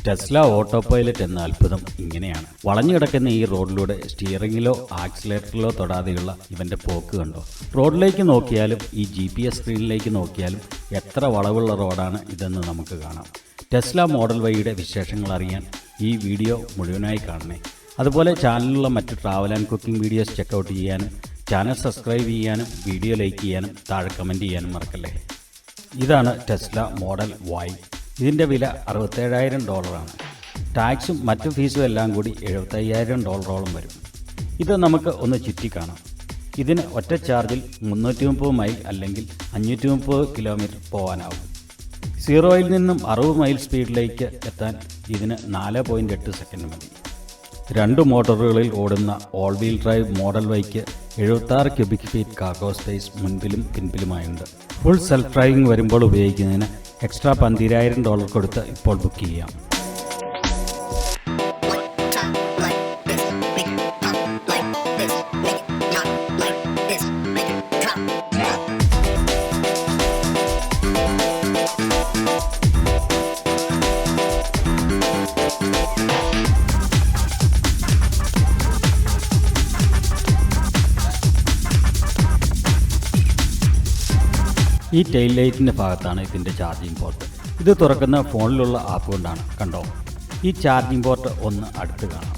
Tesla auto pilot എന്ന അത്ഭുതം ഇങ്ങനെയാണ്. വളഞ്ഞു കിടക്കുന്ന ഈ റോഡിലൂടെ സ്റ്റിയറിംഗിലോ ആക്സിലേറ്ററിലോ തൊടാതെയുള്ള ഇവന്റെ പോക്ക് കണ്ടോ. റോഡിലേക്ക് നോക്കിയാലും ഈ GPS സ്ക്രീനിലേക്ക് നോക്കിയാലും എത്ര വളവുള്ള റോഡാണ് ഇതെന്ന് നമുക്ക് കാണാം. ടെസ്ല മോഡൽ വൈയുടെ വിശേഷങ്ങൾ അറിയാൻ ഈ വീഡിയോ മുഴുവനായി കാണണേ. അതുപോലെ ചാനലിലുള്ള മറ്റ് travel and cooking videos check out ചെയ്യാനും ചാനൽ സബ്സ്ക്രൈബ് ചെയ്യാനും വീഡിയോ ലൈക്ക് ചെയ്യാനും താഴെ കമൻറ്റ് ചെയ്യാനും മറക്കല്ലേ. ഇതാണ് ടെസ്ല മോഡൽ വൈ. ഇതിൻ്റെ വില $67,000 ടാക്സും മറ്റു ഫീസും എല്ലാം കൂടി $75,000 വരും. ഇത് നമുക്ക് ഒന്ന് ചുറ്റിക്കാണാം. ഇതിന് ഒറ്റ ചാർജിൽ 330 മൈൽ അല്ലെങ്കിൽ 530 കിലോമീറ്റർ പോകാനാവും. 0-ൽ നിന്നും 60 മൈൽ സ്പീഡിലേക്ക് എത്താൻ ഇതിന് 4.8 സെക്കൻഡ് മതി. 2 മോട്ടോറുകളിൽ ഓടുന്ന ഓൾ വീൽ ഡ്രൈവ് മോഡൽ വൈക്ക് 76 ക്യൂബിക് ഫീറ്റ് കാർഗോ സ്പേസ് മുൻപിലും പിൻപിലുമായുണ്ട്. ഫുൾ സെൽഫ് ഡ്രൈവിംഗ് വരുമ്പോൾ ഉപയോഗിക്കുന്നതിന് എക്സ്ട്രാ $12,000 കൊടുത്ത് ഇപ്പോൾ ബുക്ക് ചെയ്യാം. ഈ ടെയിൽ ലൈറ്റിൻ്റെ ഭാഗത്താണ് ഇതിൻ്റെ ചാർജിങ് പോർട്ട്. ഇത് തുറക്കുന്ന ഫോണിലുള്ള ആപ്പ് കൊണ്ടാണ്. കണ്ടോ, ഈ ചാർജിങ് പോർട്ട് ഒന്ന് അടുത്ത് കാണാം.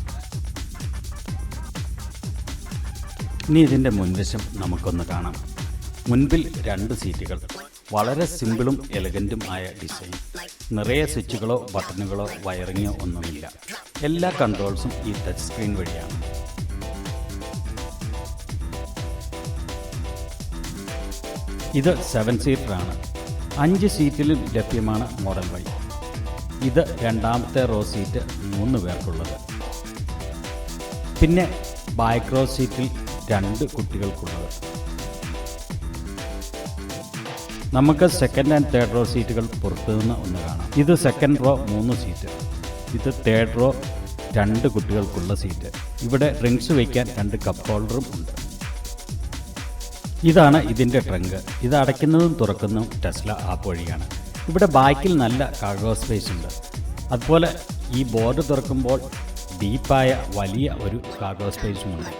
ഇനി ഇതിൻ്റെ മുൻവശം നമുക്കൊന്ന് കാണാം. മുൻപിൽ 2 സീറ്റുകൾ. വളരെ സിമ്പിളും എലഗൻറ്റും ആയ ഡിസൈൻ. നിറയെ സ്വിച്ചുകളോ ബട്ടണുകളോ വയറിങ്ങോ ഒന്നുമില്ല. എല്ലാ കൺട്രോൾസും ഈ ടച്ച് സ്ക്രീൻ വഴിയാണ്. ഇത് 7 സീറ്ററാണ്. 5 സീറ്റിലും ലഭ്യമാണ് മോഡൽ വൈ. ഇത് രണ്ടാമത്തെ റോ സീറ്റ് 3 പേർക്കുള്ളത്. പിന്നെ ബാക്ക് റോ സീറ്റിൽ 2 കുട്ടികൾക്കുള്ളത്. നമുക്ക് സെക്കൻഡ് ആൻഡ് തേർഡ് റോ സീറ്റുകൾ പുറത്തുനിന്ന് ഒന്ന് കാണാം. ഇത് സെക്കൻഡ് റോ 3 സീറ്റ്. ഇത് തേർഡ് റോ 2 കുട്ടികൾക്കുള്ള സീറ്റ്. ഇവിടെ ഡ്രിങ്ക്സ് വയ്ക്കാൻ 2 കപ്പ് ഹോൾഡറും ഉണ്ട്. ഇതാണ് ഇതിൻ്റെ ട്രങ്ക്. ഇത് അടയ്ക്കുന്നതും തുറക്കുന്നതും ടെസ്ല ആപ്പ് വഴിയാണ്. ഇവിടെ ബാക്കിൽ നല്ല കാർഗോ സ്പേസ് ഉണ്ട്. അതുപോലെ ഈ ബോർഡ് തുറക്കുമ്പോൾ ഡീപ്പായ വലിയ ഒരു കാർഗോ സ്പേസുമുണ്ട്.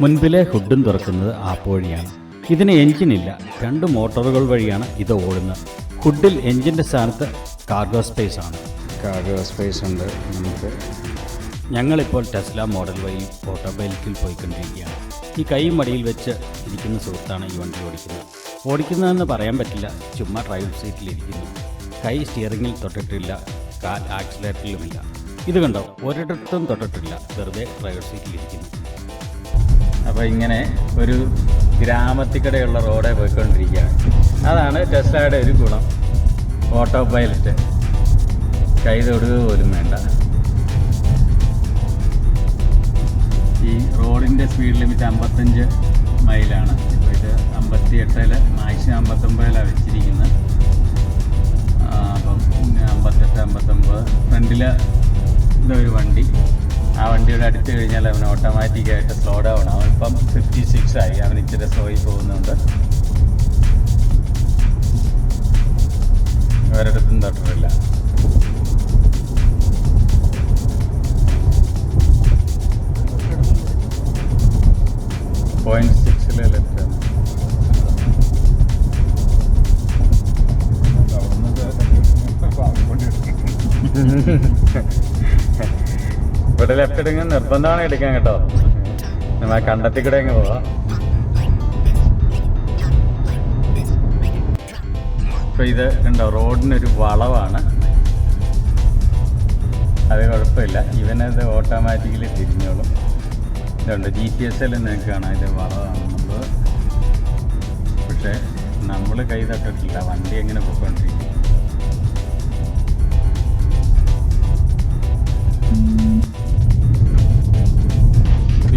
മുൻപിലെ ഹുഡും തുറക്കുന്നത് ആപ്പ് വഴിയാണ്. ഇതിന് എൻജിനില്ല. 2 മോട്ടോറുകൾ വഴിയാണ് ഇത് ഓടുന്നത്. ഹുഡിൽ എൻജിൻ്റെ സ്ഥാനത്ത് കാർഗോ സ്പേസ് ആണ്. കാർഗോ സ്പേസ് ഉണ്ട് നമുക്ക്. ഞങ്ങളിപ്പോൾ ടെസ്ല മോഡൽ വൈ ഓട്ടോ പൈലറ്റിൽ പോയിക്കൊണ്ടിരിക്കുകയാണ്. ഈ കൈ മടിയിൽ വെച്ച് ഇരിക്കുന്ന സുഹൃത്താണ് ഈ വണ്ടി ഓടിക്കുന്നതെന്ന് പറയാൻ പറ്റില്ല. ചുമ്മാ ഡ്രൈവർ സീറ്റിലിരിക്കുന്നു. കൈ സ്റ്റിയറിങ്ങിൽ തൊട്ടിട്ടില്ല, കാൽ ആക്സിലേറ്ററിലുമില്ല. ഇത് കണ്ടോ, ഒരിടത്തും തൊട്ടിട്ടില്ല, വെറുതെ ഡ്രൈവർ സീറ്റിലിരിക്കുന്നു. അപ്പോൾ ഇങ്ങനെ ഒരു ഗ്രാമത്തിക്കടെയുള്ള റോഡെ പോയിക്കൊണ്ടിരിക്കുകയാണ്. അതാണ് ടെസ്ലയുടെ ഒരു ഗുണം. ഓട്ടോ പൈലറ്റ് കൈ തൊടുക പോലും വേണ്ട. ഈ റോഡിൻ്റെ സ്പീഡ് ലിമിറ്റ് 55 മൈലാണ്. ഇപ്പോൾ ഇത് 58, മാക്സിമം 59 വെച്ചിരിക്കുന്നത്. അപ്പം 58, 59. ഫ്രണ്ടിൽ ഇതൊരു വണ്ടി. ആ വണ്ടിയുടെ അടുത്ത് കഴിഞ്ഞാൽ അവൻ ഓട്ടോമാറ്റിക്കായിട്ട് സ്ലോ ഡൗൺ ആവും. ഇപ്പം 56 ആയി. അവൻ ഇച്ചിരി സ്ലോയിൽ പോകുന്നുണ്ട്. ഒരിടത്തും തൊട്ടിട്ടില്ല. .6 ലെഫ്റ്റ്. ഇവിടെ ലെഫ്റ്റ് എടുക്കാൻ നിർബന്ധമാണ് എടുക്കാൻ കേട്ടോ. നമ്മൾ കണ്ടത്തിൽ കൂടെ അങ്ങ് പോവാം. ഇപ്പൊ ഇത് കണ്ടോ, റോഡിനൊരു വളവാണ്. അത് കുഴപ്പമില്ല, ഇവനത് ഓട്ടോമാറ്റിക്കലി തിരിഞ്ഞോളും. ഇതുണ്ട് GPS നിങ്ങൾക്ക് കാണാം. ഇത് വളവാണെന്നുള്ളത്. പക്ഷേ നമ്മൾ കൈ തട്ടിട്ടില്ല. വണ്ടി എങ്ങനെ പോയിക്കൊണ്ടിരിക്കും.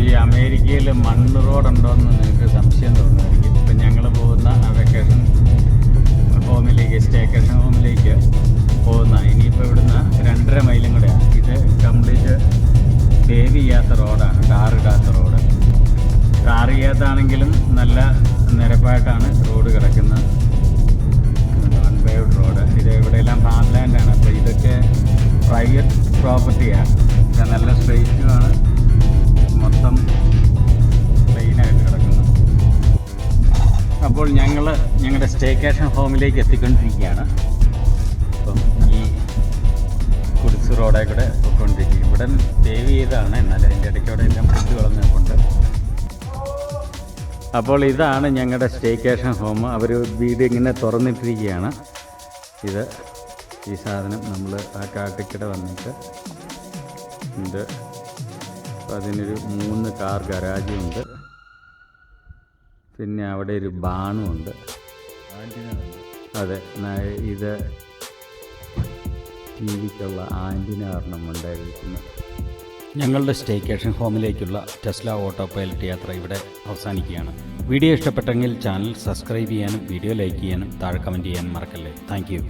ഈ അമേരിക്കയിൽ മണ്ണ് റോഡുണ്ടോയെന്ന് നിങ്ങൾക്ക് സംശയം തോന്നുമായിരിക്കും. ഇപ്പം ഞങ്ങൾ പോകുന്ന ആ വെക്കേഷൻ ഹോമിലേക്ക്, സ്റ്റേക്കേഷൻ ഹോമിലേക്ക് പോകുന്ന, ഇനിയിപ്പോൾ ഇവിടുന്ന് 2.5 മൈലും കൂടെയാണ്. ഇത് കംപ്ലീറ്റ് പേവ് ചെയ്യാത്ത റോഡാണ്, ടാറിടാത്ത റോഡ്. ടാർ ചെയ്യാത്താണെങ്കിലും നല്ല നിരപ്പായിട്ടാണ് റോഡ് കിടക്കുന്നത്. അൺപേവ്ഡ് റോഡ്. ഇത് ഇവിടെയെല്ലാം ഫാം ലാൻഡാണ്. അപ്പോൾ ഇത് പ്രൈവറ്റ് പ്രോപ്പർട്ടിയാണ്. ഇത് നല്ല സ്ട്രെയിറ്റുമാണ്, മൊത്തം പ്ലെയിനായിട്ട് കിടക്കുന്നു. അപ്പോൾ ഞങ്ങളുടെ സ്റ്റേക്കേഷൻ ഹോമിലേക്ക് എത്തിക്കൊണ്ടിരിക്കുകയാണ്. അപ്പം ഈ കുടിസ് റോഡിൽ കൂടെ പോയിക്കൊണ്ടിരിക്കുക. ഇവിടെ സേവ് ചെയ്താണ്, എന്നാലും അതിൻ്റെ ഇടയ്ക്കൂടെ എല്ലാം പിടിച്ച് കളഞ്ഞുകൊണ്ട്. അപ്പോൾ ഇതാണ് ഞങ്ങളുടെ സ്റ്റേക്കേഷൻ ഹോം. അവർ വീട് ഇങ്ങനെ തുറന്നിട്ടിരിക്കുകയാണ്. ഈ സാധനം നമ്മൾ ആ കാട്ടിക്കിടെ വന്നിട്ട് ഉണ്ട്. അപ്പോൾ അതിനൊരു 3 കാർ ഗരാജുണ്ട്. പിന്നെ അവിടെ ഒരു ബാണുണ്ട്. അതെ, ഇത് ടി വിക്കുള്ള ആൻറ്റിന കാരണം ഉണ്ടായിരിക്കുന്നത്. ഞങ്ങളുടെ സ്റ്റേക്കേഷൻ ഹോമിലേക്കുള്ള ടെസ്ല ഓട്ടോ പൈലറ്റ് യാത്ര ഇവിടെ അവസാനിക്കുകയാണ്. വീഡിയോ ഇഷ്ടപ്പെട്ടെങ്കിൽ ചാനൽ സബ്സ്ക്രൈബ് ചെയ്യാനും വീഡിയോ ലൈക്ക് ചെയ്യാനും താഴെ കമൻറ്റ് ചെയ്യാനും മറക്കല്ലേ. Thank you.